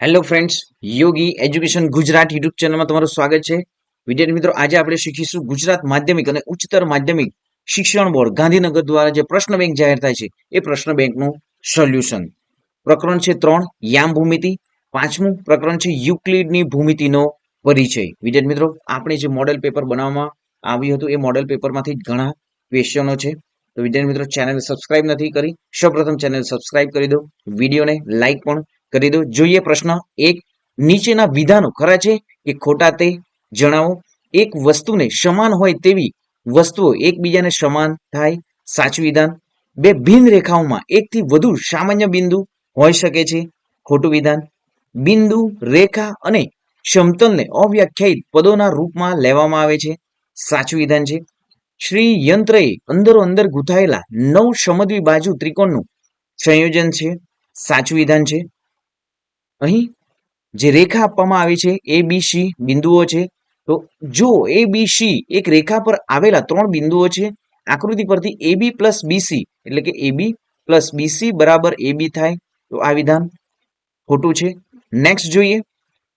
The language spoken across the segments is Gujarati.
હેલો ફ્રેન્ડ્સ, યોગી એજ્યુકેશન ગુજરાત યુટ્યુબ ચેનલમાં તમારું સ્વાગત છે. વિદ્યાર્થી મિત્રો, આજે આપણે શીખીશું ગુજરાત માધ્યમિક અને ઉચ્ચતર માધ્યમિક શિક્ષણ બોર્ડ ગાંધીનગર દ્વારા જે પ્રશ્ન બેંક જાહેર થાય છે એ પ્રશ્ન બેંકનું સોલ્યુશન. પ્રકરણ છે 3 યામ ભૂમિતિ. પાંચમું પ્રકરણ છે યુક્લિડની ભૂમિતિનો પરિચય. વિદ્યાર્થી મિત્રો, આપણે જે મોડેલ પેપર બનાવવામાં આવ્યું હતું એ મોડેલ પેપરમાંથી ઘણા ક્વેશ્ચનો છે. તો વિદ્યાર્થી મિત્રો, ચેનલ સબસ્ક્રાઇબ નથી કરી, સૌપ્રથમ ચેનલ સબસ્ક્રાઇબ કરી દો, વિડીયોને લાઇક પણ કરી દો. જોઈએ પ્રશ્ન 1. નીચેના વિધાનો ખરા છે કે ખોટા તે જણાવો. એક વસ્તુને સમાન હોય તેવી વસ્તુઓ એકબીજાને સમાન થાય, સાચું વિધાન. બે ભિન્ન રેખાઓમાં એકથી વધુ સામાન્ય બિંદુ હોઈ શકે છે, ખોટું વિધાન. બિંદુ, રેખા અને સમતલને અવ્યાખ્યાયિત પદોના રૂપમાં લેવામાં આવે છે, સાચું વિધાન છે. શ્રી યંત્રએ અંદરો અંદર ગૂંથાયેલા 9 સમદ્વી બાજુ ત્રિકોણનું સંયોજન છે, સાચું વિધાન છે. અહીં જે રેખા આપવામાં આવી છે ABC બિંદુઓ છે, તો જો ABC એક રેખા પર આવેલા 3 બિંદુઓ છે, આકૃતિ પરથી AB પ્લસ BC એટલે કે AB પ્લસ BC બરાબર AB થાય, તો આ વિધાન ખોટું છે. નેક્સ્ટ જોઈએ,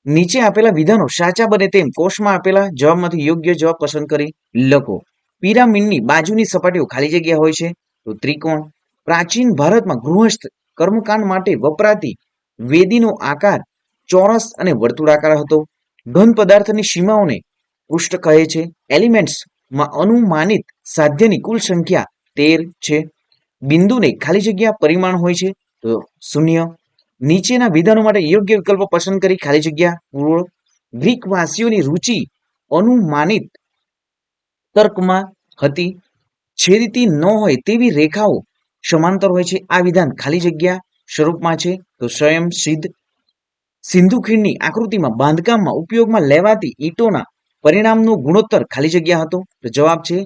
નીચે આપેલા વિધાનો સાચા બને તેમ કોષમાં આપેલા જવાબમાંથી યોગ્ય જવાબ પસંદ કરી લખો. પિરામિડની બાજુની સપાટીઓ ખાલી જગ્યા હોય છે, તો ત્રિકોણ. પ્રાચીન ભારતમાં ગૃહસ્થ કર્મકાંડ માટે વપરાતી વેદીનો આકાર ચોરસ અને વર્તુળાકાર હતો. ઘન પદાર્થની સીમાઓને પૃષ્ઠ કહે છે. એલિમેન્ટ્સમાં અનુમાનિત સાધ્યની કુલ સંખ્યા 13 છે. બિંદુને ખાલી જગ્યા પરિમાણ હોય છે, તો 0. નીચેના વિધાનો માટે યોગ્ય વિકલ્પો પસંદ કરી ખાલી જગ્યા પૂરો. ગ્રીકવાસીઓની રુચિ અનુમાનિત તર્કમાં હતી. છેદતી ન હોય તેવી રેખાઓ સમાંતર હોય છે, આ વિધાન ખાલી જગ્યા સ્વરૂપમાં છે, તો સ્વયં સિદ્ધ. સિંધુ ખીણની આકૃતિમાં બાંધકામમાં ઉપયોગમાં લેવાતી ઈંટોના પરિણામનો ગુણોત્તર ખાલી જગ્યા હતો, તો જવાબ છે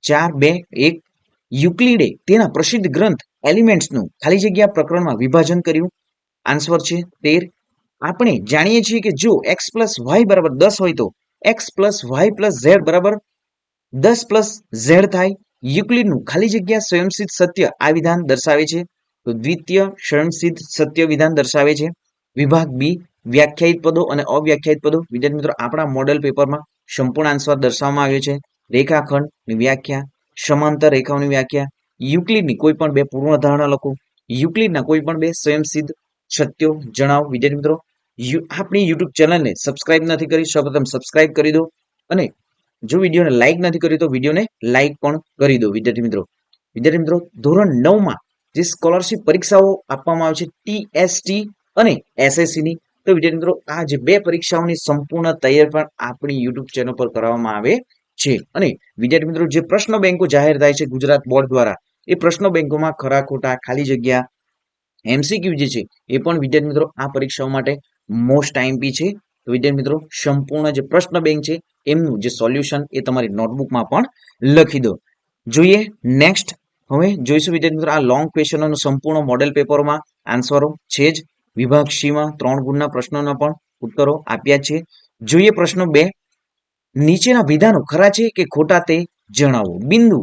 4, 2, 1. યુક્લિડે તેના પ્રસિદ્ધ ગ્રંથ એલિમેન્ટ્સનું ખાલી જગ્યા પ્રકરણમાં વિભાજન કર્યું, આન્સર છે 13. આપણે જાણીએ છીએ કે જો x પ્લસ વાય બરાબર 10 હોય તો x plus Y plus Z બરાબર 10 પ્લસ ઝેડ થાય. યુક્લિડનું ખાલી જગ્યા સ્વયંસિદ્ધ સત્ય આ વિધાન દર્શાવે છે, તો દ્વિતીય સ્વયંસિદ્ધ સત્ય વિધાન દર્શાવે છે. વિભાગ બી વ્યાખ્યાયિત પદો અને અવ્યાખ્યાયિત પદો. વિદ્યાર્થી મિત્રો, આપણા મોડેલ પેપરમાં સંપૂર્ણ આન્સર દર્શાવવામાં આવ્યો છે. રેખાખંડની વ્યાખ્યા, સમાંતર રેખાઓની વ્યાખ્યા, યુક્લિડની કોઈ પણ 2 પૂર્ણ ધારણા લખો, યુક્લિડના કોઈ પણ 2 સ્વયંસિદ્ધ સત્યો જણાવો. વિદ્યાર્થી મિત્રો, આપણી યુટ્યુબ ચેનલને સબસ્ક્રાઇબ નથી કરી, સૌપ્રથમ સબસ્ક્રાઇબ કરી દો, અને જો વિડીયોને લાઇક નથી કરી તો વિડીયોને લાઇક પણ કરી દો. વિદ્યાર્થી મિત્રો, ધોરણ 9માં જે સ્કોલરશિપ પરીક્ષાઓ આપવામાં આવે છે TST અને SSCની, તો વિદ્યાર્થી મિત્રો, આ જે 2 પરીક્ષાઓની સંપૂર્ણ તૈયારી પણ આપણી યુટ્યુબ ચેનલ પર કરવામાં આવે છે. અને વિદ્યાર્થી મિત્રો, જે પ્રશ્ન બેંકો જાહેર થાય છે ગુજરાત બોર્ડ દ્વારા, એ પ્રશ્ન બેંકોમાં ખરા ખોટા, ખાલી જગ્યા, MCQ જે છે એ પણ વિદ્યાર્થી મિત્રો આ પરીક્ષાઓ માટે મોસ્ટ આઈએમપી છે. તો વિદ્યાર્થી મિત્રો, સંપૂર્ણ જે પ્રશ્ન બેંક છે એમનું જે સોલ્યુશન એ તમારી નોટબુકમાં પણ લખી દો. જોઈએ નેક્સ્ટ. હવે જોઈશું વિદ્યાર્થી મિત્રો, આ લોંગ ક્વેશ્ચનોનું સંપૂર્ણ મોડેલ પેપરમાં આન્સરો છે જ. વિભાગ સીમાં 3 ગુણના પ્રશ્નોના પણ ઉત્તરો આપ્યા છે. જોઈએ પ્રશ્ન 2. નીચેના વિધાનો ખરા છે કે ખોટા તે જણાવો. બિંદુ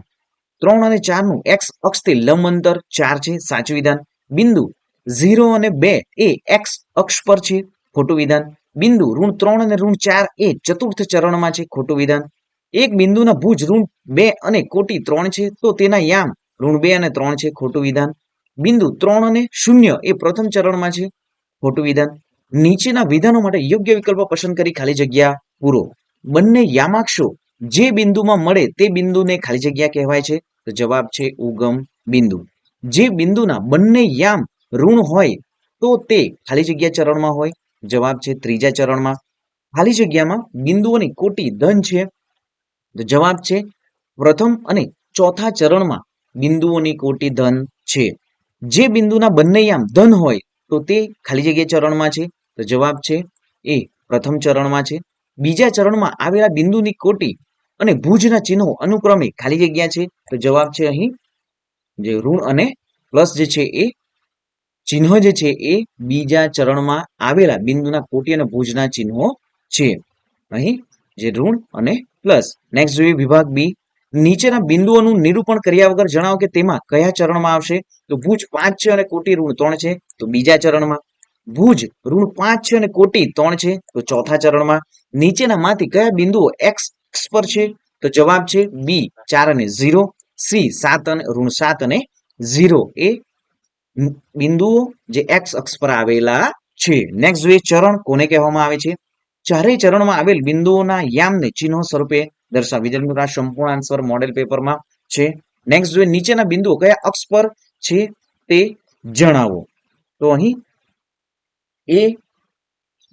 3 અને 4 નું x અક્ષથી લંબ અંતર 4 છે, સાચું વિધાન. બિંદુ 0 અને 2 એ x અક્ષ પર છે, ખોટું વિધાન. બિંદુ ઋણ 3 અને ઋણ 4 એ ચતુર્થ ચરણમાં છે, ખોટું વિધાન. એક બિંદુના ભુજ ઋણ 2 અને કોટી 3 છે, તો તેના યામ ઋણ 2 અને 3 છે, ખોટું વિધાન. બિંદુ 3 અને 0 એ પ્રથમ ચરણમાં છે, ખોટું વિધાન. નીચેના વિધાનો માટે યોગ્ય વિકલ્પો પસંદ કરી ખાલી જગ્યા પૂરો. બંને યામાક્ષો જે બિંદુમાં મળે તે બિંદુને ખાલી જગ્યા કહેવાય છે, તો જવાબ છે ઉગમ બિંદુ. જે બિંદુના બંને યામ ઋણ હોય તો તે ખાલી જગ્યા ચરણમાં હોય, જવાબ છે ત્રીજા ચરણમાં. ખાલી જગ્યામાં બિંદુઓની કોટી ધન છે, તો જવાબ છે પ્રથમ અને ચોથા ચરણમાં બિંદુઓની કોટી ધન છે. જે બિંદુના બંને યામ ધન હોય તો તે ખાલી જગ્યા ચરણમાં છે, તો જવાબ છે એ પ્રથમ ચરણમાં છે. બીજા ચરણમાં આવેલા બિંદુની કોટી અને ભુજના ચિહ્નો અનુક્રમે ખાલી જગ્યા છે, તો જવાબ છે અહીં જે ઋણ અને પ્લસ જે છે એ ચિહ્ન જે છે એ બીજા ચરણમાં આવેલા બિંદુના કોટી અને ભુજના ચિહ્નો છે, અહીં જે ઋણ અને પ્લસ. નેક્સ્ટ જોઈએ વિભાગ બી. નીચેના બિંદુઓનું નિરૂપણ કર્યા વગર જણાવો કે તેમાં કયા ચરણમાં આવશે. તો ભુજ 5 છે અને કોટી ઋણ 3 છે, તો બીજા ચરણમાં. ભુજ -5 છે અને કોટી 3 છે. તો ચોથા ચરણમાં નીચેનામાંથી કયા બિંદુઓ એક્સ અક્ષ પર છે? તો જવાબ છે બી 4 અને 0, સી 7 અને -7 અને 0 એ બિંદુઓ જે એક્સ અક્ષ પર આવેલા છે. નેક્સ્ટ જોઈએ ચરણ કોને કહેવામાં આવે છે? ચારેય ચરણમાં આવેલ બિંદુઓના યામને ચિહ્નો સ્વરૂપે દર્શાવી. વિદ્યાર્થી મિત્રો આ સંપૂર્ણ આન્સર મોડેલ પેપરમાં છે. નેક્સ્ટ જોઈએ નીચેના બિંદુઓ કયા અક્ષ પર છે તે જણાવો. તો અહીં એ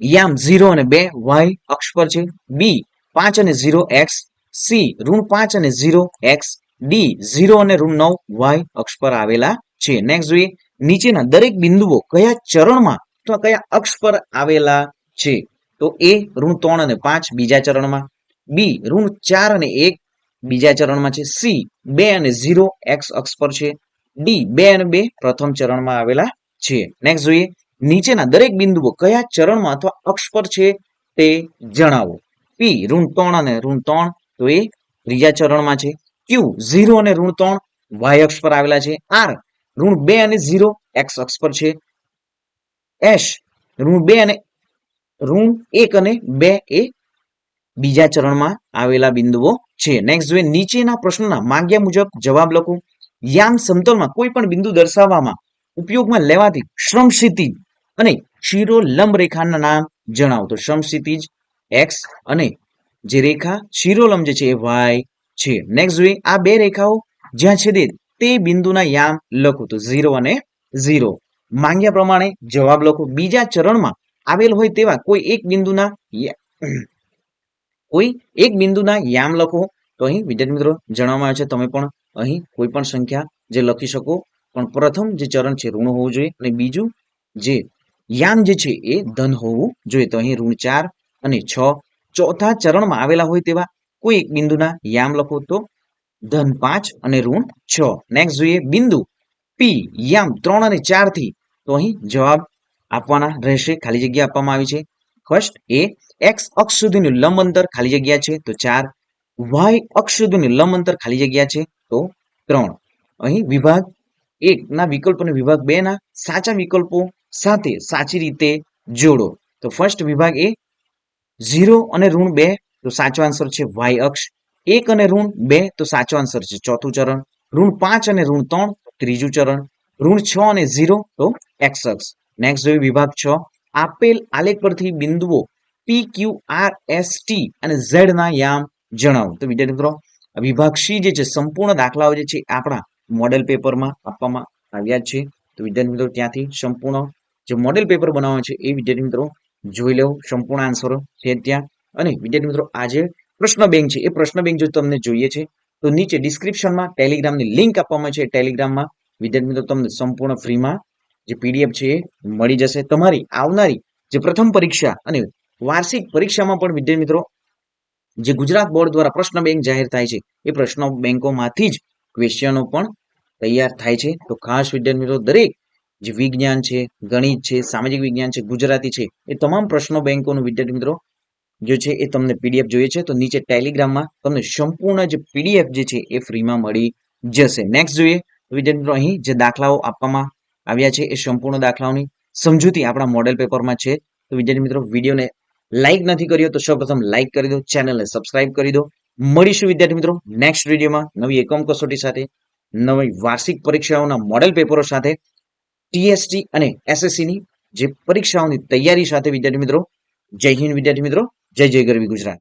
યામ 0 અને 2 વાય અક્ષ પર છે. બી 5 અને 0 એક્સ, સી -5 અને 0 એક્સ, ડી 0 અને -9 વાય અક્ષ પર આવેલા છે. નેક્સ્ટ જોઈએ નીચેના દરેક બિંદુઓ કયા ચરણમાં અથવા કયા અક્ષ પર આવેલા છે? તો એ -3 અને 5 બીજા ચરણમાં, બી -4 અને 1 બીજા ચરણમાં છે, સી 2 અને 0 એક્સ અક્ષ પર છે, ડી 2 અને 2 પ્રથમ ચરણમાં આવેલા છે. નેક્સ્ટ જોઈએ નીચેના દરેક બિંદુઓ કયા ચરણમાં અથવા અક્ષ પર છે તે જણાવો. પી -3 અને -3 તો એ ત્રીજા ચરણમાં છે. ક્યુ 0 અને -3 વાય અક્ષ પર આવેલા છે. આર -2 અને 0 એક્સ અક્ષ પર છે. એશ -2 અને -1 અને 2 એ બીજા ચરણમાં આવેલા બિંદુઓ છે. નેક્સ્ટ જોઈએ નીચેના પ્રશ્નોના માંગ્યા મુજબ જવાબ લખો. યામ સમતલમાં કોઈ પણ બિંદુ દર્શાવવામાં ઉપયોગમાં લેવાતી સમક્ષિતિજ અને શિરોલંબ રેખાના નામ જણાવો. તો સમક્ષિતિજ એક્સ અને જે રેખા શિરોલંબ જે છે એ વાય છે. નેક્સ્ટ જોઈએ આ બે રેખાઓ જ્યાં છેદે તે બિંદુના યામ લખો. તો 0 અને 0. માંગ્યા પ્રમાણે જવાબ લખો. બીજા ચરણમાં આવેલ હોય તેવા કોઈ એક બિંદુના યામ લખો. તો અહીં વિદ્યાર્થી મિત્રો જણાવવામાં આવે છે તમે પણ અહીં કોઈ પણ સંખ્યા જે લખી શકો, પણ પ્રથમ જે ચરણ છે ઋણ હોવું જોઈએ અને બીજું જે યામ જે છે એ ધન હોવું જોઈએ. તો અહીં -4 અને 6 ચોથા ચરણમાં આવેલા હોય તેવા કોઈ એક બિંદુના યામ લખો. તો -5 અને -6. નેક્સ્ટ જોઈએ બિંદુ પી યામ 3 અને 4 થી. તો અહીં જવાબ આપવાના રહેશે. ખાલી જગ્યા આપવામાં આવી છે. ફર્સ્ટ એ એક્સ અક્ષ સુધીનું લંબ અંતર ખાલી જગ્યા છે તો 4, વાય અક્ષ સુધીનું લંબ અંતર ખાલી જગ્યા છે તો 3. અહીં વિભાગ 1 ના વિકલ્પોને વિભાગ 2 ના સાચા વિકલ્પો સાથે સાચી રીતે જોડો. તો ફર્સ્ટ વિભાગ એ 0 અને -2 તો સાચો આન્સર છે વાય અક્ષ, 1 અને -2 તો સાચો આન્સર છે ચોથું ચરણ, -5 અને -3 ત્રીજું ચરણ, -6 અને 0 તો એક્સ અક્ષ. નેક્સ્ટ જોઈએ વિભાગ 6 આપેલ આલેખ પરથી બિંદુઓ પી ક્યુ આર એસ ટી અને ઝેડ ના યામ જણાવો. તો વિદ્યાર્થી મિત્રો વિભાગ સી જે છે સંપૂર્ણ દાખલાઓ જે છે આપણા મોડેલ પેપરમાં આપવામાં આવ્યા છે. તો વિદ્યાર્થી મિત્રો ત્યાંથી સંપૂર્ણ જે મોડેલ પેપર બનાવવાનું છે એ વિદ્યાર્થી મિત્રો જોઈ લેવું. સંપૂર્ણ આન્સરો છે ત્યાં. અને વિદ્યાર્થી મિત્રો આજે પ્રશ્ન બેંક છે એ પ્રશ્ન બેંક જો તમને જોઈએ છે તો નીચે ડિસ્ક્રિપ્શનમાં ટેલિગ્રામની લિંક આપવામાં છે. ટેલિગ્રામમાં વિદ્યાર્થી મિત્રો તમને સંપૂર્ણ ફ્રીમાં જે પીડીએફ છે એ મળી જશે. તમારી આવનારી જે પ્રથમ પરીક્ષા અને વાર્ષિક પરીક્ષામાં પણ વિદ્યાર્થી મિત્રો જે ગુજરાત બોર્ડ દ્વારા પ્રશ્ન બેંક જાહેર થાય છે એ પ્રશ્ન બેંકોમાંથી જ ક્વેશ્ચનો પણ તૈયાર થાય છે. તો ખાસ વિદ્યાર્થી મિત્રો દરેક જે વિજ્ઞાન છે, ગણિત છે, સામાજિક વિજ્ઞાન છે, ગુજરાતી છે એ તમામ પ્રશ્નો બેંકોનું વિદ્યાર્થી મિત્રો જે છે એ તમને પીડીએફ જોઈએ છે તો નીચે ટેલિગ્રામમાં તમને સંપૂર્ણ જે પીડીએફ જે છે એ ફ્રીમાં મળી જશે. નેક્સ્ટ જોઈએ વિદ્યાર્થી મિત્રો અહીં જે દાખલાઓ આપવામાં આવ્યા છે એ સંપૂર્ણ દાખલાઓની સમજૂતી આપણા મોડેલ પેપરમાં છે. તો વિદ્યાર્થી મિત્રો વિડીયોને લાઈક નથી કર્યો તો સૌપ્રથમ લાઈક કરી દો, ચેનલને સબસ્ક્રાઇબ કરી દો. મળીશું વિદ્યાર્થી મિત્રો નેક્સ્ટ વિડીયોમાં નવી એકમ કસોટી સાથે, નવી વાર્ષિક પરીક્ષાઓના મોડેલ પેપરો સાથે, ટીએસટી અને એસએસસીની જે પરીક્ષાઓની તૈયારી સાથે વિદ્યાર્થી મિત્રો. જય હિન્દ વિદ્યાર્થી મિત્રો, જય જય ગરવી ગુજરાત.